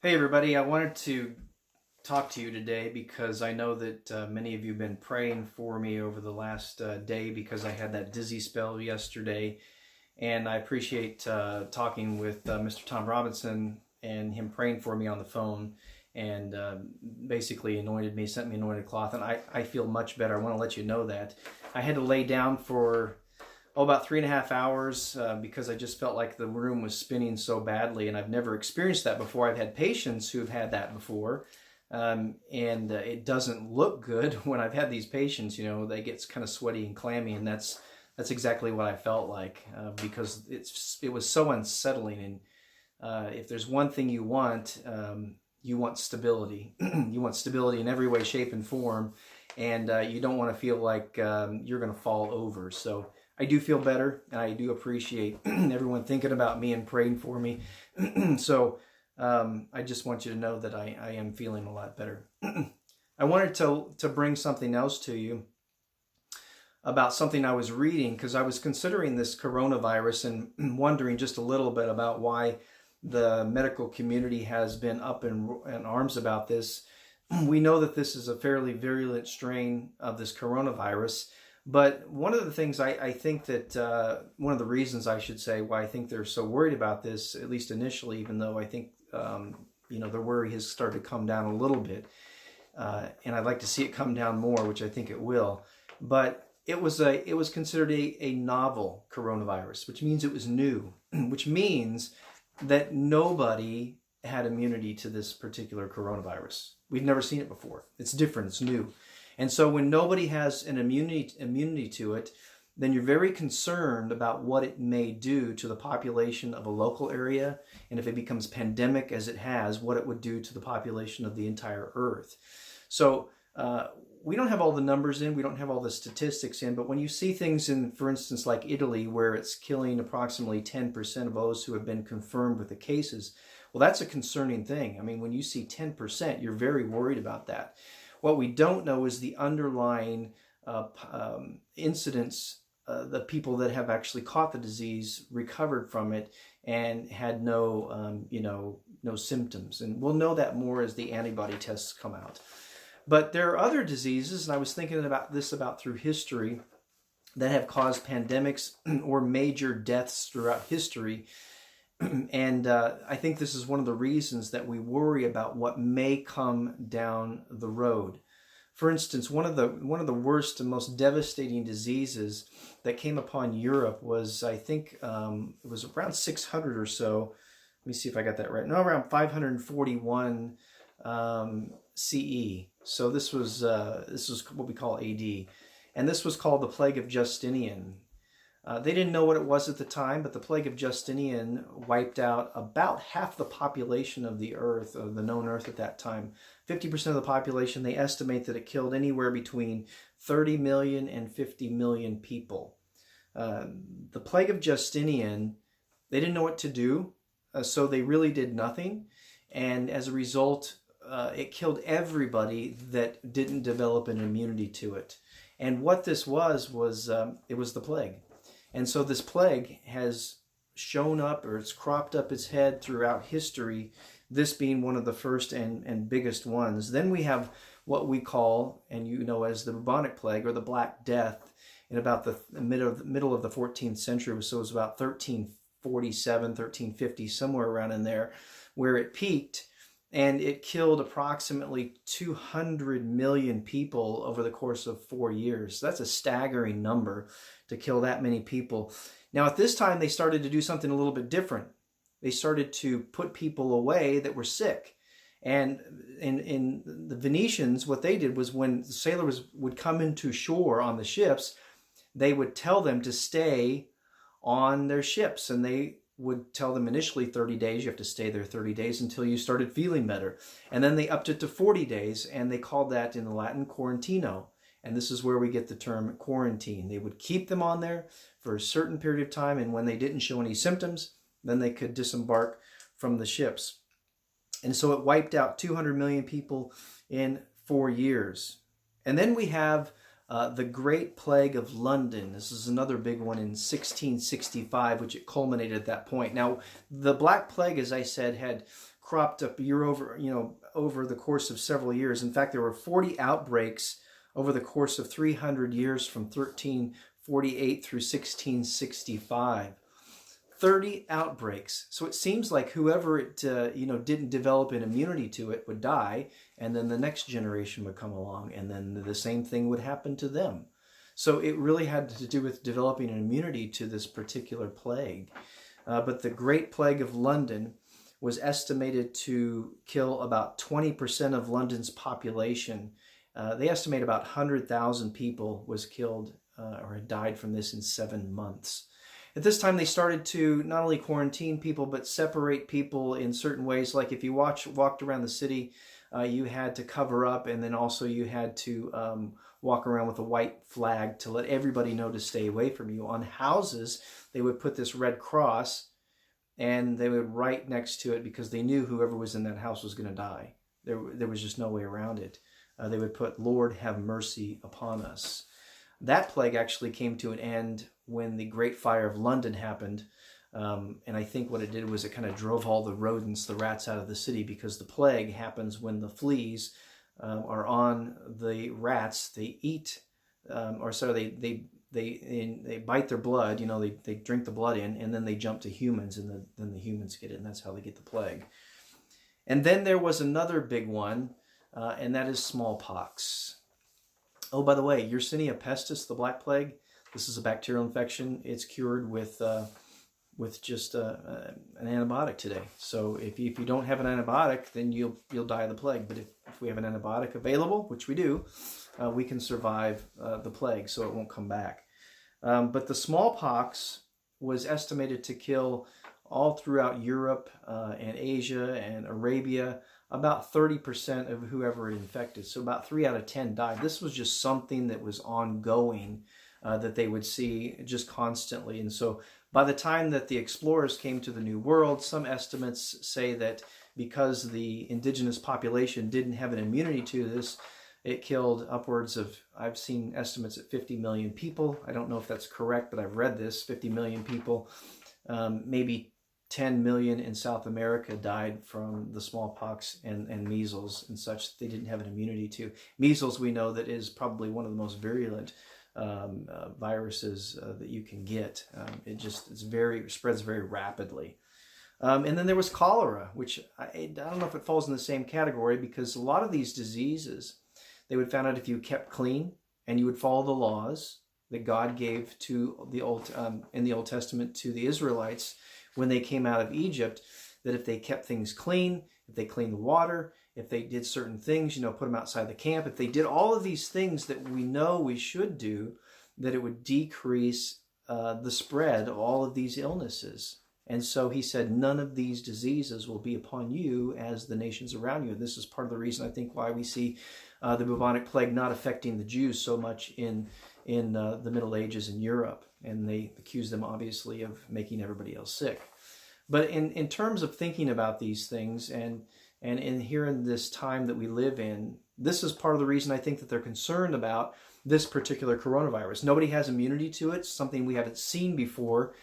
Hey everybody, I wanted to talk to you today because I know that many of you have been praying for me over the last day because I had that dizzy spell yesterday. And I appreciate talking with Mr. Tom Robinson and him praying for me on the phone and basically anointed me, sent me anointed cloth, and I feel much better. I want to let you know that. I had to lay down for about 3.5 hours because I just felt like the room was spinning so badly, and I've never experienced that before. I've had patients who have had that before, and it doesn't look good when I've had these patients. You know, they get kind of sweaty and clammy, and that's exactly what I felt like because it was so unsettling. And if there's one thing you want stability. You want stability in every way, shape, and form, and you don't want to feel like you're going to fall over. So I do feel better, and I do appreciate everyone thinking about me and praying for me. So I just want you to know that I am feeling a lot better. I wanted to bring something else to you about something I was reading because I was considering this coronavirus and wondering just a little bit about why the medical community has been up in arms about this. We know that this is a fairly virulent strain of this coronavirus. But one of the things I think that, one of the reasons I should say why I think they're so worried about this, at least initially, even though I think, their worry has started to come down a little bit. And I'd like to see it come down more, which I think it will. But it was considered a novel coronavirus, which means it was new, which means that nobody had immunity to this particular coronavirus. We've never seen it before. It's different. It's new. And so when nobody has an immunity to it, then you're very concerned about what it may do to the population of a local area. And if it becomes pandemic as it has, what it would do to the population of the entire earth. So we don't have all the numbers in, we don't have all the statistics in, but when you see things in, for instance, like Italy, where it's killing approximately 10% of those who have been confirmed with the cases, well, that's a concerning thing. I mean, when you see 10%, you're very worried about that. What we don't know is the underlying incidence, the people that have actually caught the disease, recovered from it, and had no symptoms. And we'll know that more as the antibody tests come out. But there are other diseases, and I was thinking about this through history, that have caused pandemics or major deaths throughout history. And I think this is one of the reasons that we worry about what may come down the road. For instance, one of the worst and most devastating diseases that came upon Europe was, I think, it was around 600 or so. Let me see if I got that right. No, around 541 CE. So this was what we call AD, and this was called the Plague of Justinian. They didn't know what it was at the time, but the Plague of Justinian wiped out about half the population of the earth, of the known earth at that time. 50% of the population. They estimate that it killed anywhere between 30 million and 50 million people. The Plague of Justinian, they didn't know what to do, so they really did nothing. And as a result, it killed everybody that didn't develop an immunity to it. And what this was it was the plague. And so this plague has shown up, or it's cropped up its head throughout history, this being one of the first and biggest ones. Then we have what we call, and as the bubonic plague, or the Black Death, in about the middle of the 14th century. So it was about 1347, 1350, somewhere around in there, where it peaked. And it killed approximately 200 million people over the course of 4 years. That's a staggering number to kill that many people. Now, at this time, they started to do something a little bit different. They started to put people away that were sick. And in the Venetians, what they did was when the sailors would come into shore on the ships, they would tell them to stay on their ships. And they would tell them initially 30 days, you have to stay there 30 days until you started feeling better. And then they upped it to 40 days, and they called that in the Latin quarantino. And this is where we get the term quarantine. They would keep them on there for a certain period of time, and when they didn't show any symptoms, then they could disembark from the ships. And so it wiped out 200 million people in 4 years. And then we have the Great Plague of London. This is another big one in 1665, which it culminated at that point. Now, the Black Plague, as I said, had cropped up over the course of several years. In fact, there were 40 outbreaks over the course of 300 years from 1348 through 1665. 30 outbreaks. So it seems like whoever it didn't develop an immunity to it would die, and then the next generation would come along, and then the same thing would happen to them. So it really had to do with developing an immunity to this particular plague. But the Great Plague of London was estimated to kill about 20% of London's population. They estimate about 100,000 people was killed or had died from this in 7 months. At this time, they started to not only quarantine people, but separate people in certain ways. Like if you walked around the city, you had to cover up, and then also you had to walk around with a white flag to let everybody know to stay away from you. On houses, they would put this red cross, and they would write next to it, because they knew whoever was in that house was going to die. There was just no way around it. They would put, "Lord, have mercy upon us." That plague actually came to an end when the Great Fire of London happened. And I think what it did was it kind of drove all the rodents, the rats, out of the city, because the plague happens when the fleas are on the rats. They eat, they bite their blood. They drink the blood in, and then they jump to humans, and then the humans get it, and that's how they get the plague. And then there was another big one, and that is smallpox. Oh, by the way, Yersinia pestis, the Black Plague, this is a bacterial infection. It's cured with just an antibiotic today. So if you don't have an antibiotic, then you'll die of the plague. But if we have an antibiotic available, which we do, we can survive the plague, so it won't come back. But the smallpox was estimated to kill all throughout Europe and Asia and Arabia about 30% of whoever it infected. So about 3 out of 10 died. This was just something that was ongoing, that they would see just constantly. And so by the time that the explorers came to the New World, some estimates say that because the indigenous population didn't have an immunity to this, it killed upwards of, I've seen estimates at 50 million people. I don't know if that's correct, but I've read this, 50 million people. Maybe 10 million in South America died from the smallpox and measles and such. They didn't have an immunity to. Measles, we know that is probably one of the most virulent viruses that you can get. It spreads very rapidly. And then there was cholera, which I don't know if it falls in the same category, because a lot of these diseases, they would find out if you kept clean and you would follow the laws that God gave to in the Old Testament to the Israelites when they came out of Egypt, that if they kept things clean, if they cleaned the water, if they did certain things, put them outside the camp, if they did all of these things that we know we should do, that it would decrease the spread of all of these illnesses. And so he said, none of these diseases will be upon you as the nations around you. This is part of the reason, I think, why we see the bubonic plague not affecting the Jews so much in the Middle Ages in Europe. And they accuse them, obviously, of making everybody else sick. But in terms of thinking about these things and in here in this time that we live in, this is part of the reason I think that they're concerned about this particular coronavirus. Nobody has immunity to it, something we haven't seen before.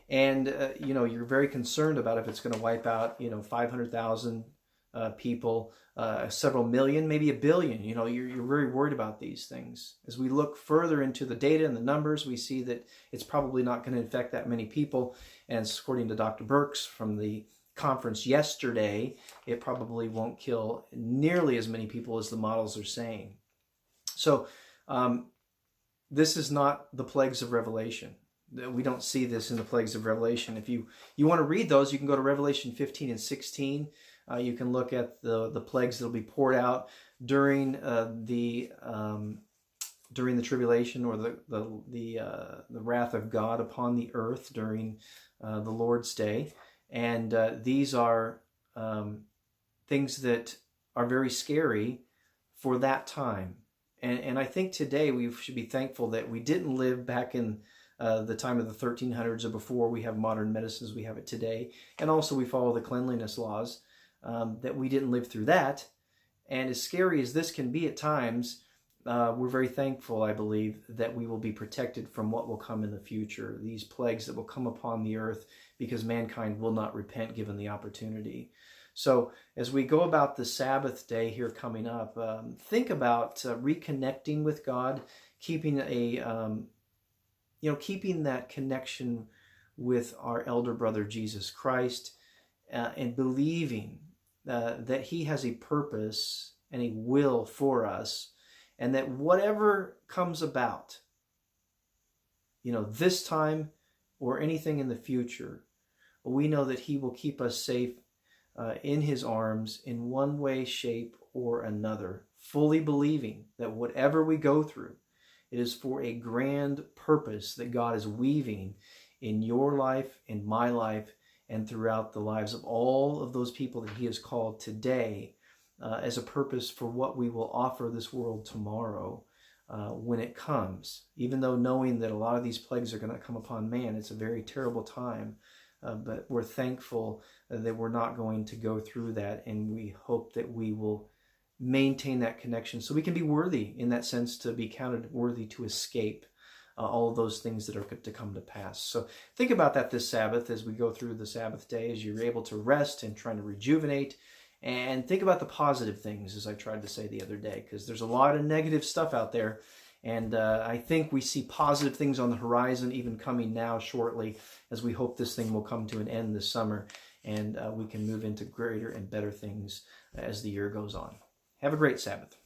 And, you're very concerned about if it's going to wipe out, 500,000 people, several million, maybe a billion. You're very worried about these things. As we look further into the data and the numbers, we see that it's probably not going to infect that many people. And according to Dr. Birx from the conference yesterday, it probably won't kill nearly as many people as the models are saying. So this is not the plagues of Revelation. We don't see this in the plagues of Revelation. If you want to read those, you can go to Revelation 15 and 16. You can look at the plagues that will be poured out during the tribulation, or the wrath of God upon the earth during the Lord's day. And these are things that are very scary for that time. And I think today we should be thankful that we didn't live back in the time of the 1300s or before we have modern medicines we have it today. And also we follow the cleanliness laws, that we didn't live through that. And as scary as this can be at times, we're very thankful, I believe, that we will be protected from what will come in the future. These plagues that will come upon the earth, because mankind will not repent given the opportunity. So as we go about the Sabbath day here coming up, think about reconnecting with God, keeping keeping that connection with our elder brother Jesus Christ, and believing that He has a purpose and a will for us, and that whatever comes about, this time or anything in the future, we know that He will keep us safe in His arms in one way, shape, or another, fully believing that whatever we go through, it is for a grand purpose that God is weaving in your life, in my life, and throughout the lives of all of those people that He has called today as a purpose for what we will offer this world tomorrow when it comes. Even though knowing that a lot of these plagues are going to come upon man, it's a very terrible time. But we're thankful that we're not going to go through that, and we hope that we will maintain that connection so we can be worthy in that sense, to be counted worthy to escape all of those things that are to come to pass. So think about that this Sabbath as we go through the Sabbath day, as you're able to rest and trying to rejuvenate, and think about the positive things, as I tried to say the other day, because there's a lot of negative stuff out there. And I think we see positive things on the horizon, even coming now shortly, as we hope this thing will come to an end this summer, and we can move into greater and better things as the year goes on. Have a great Sabbath.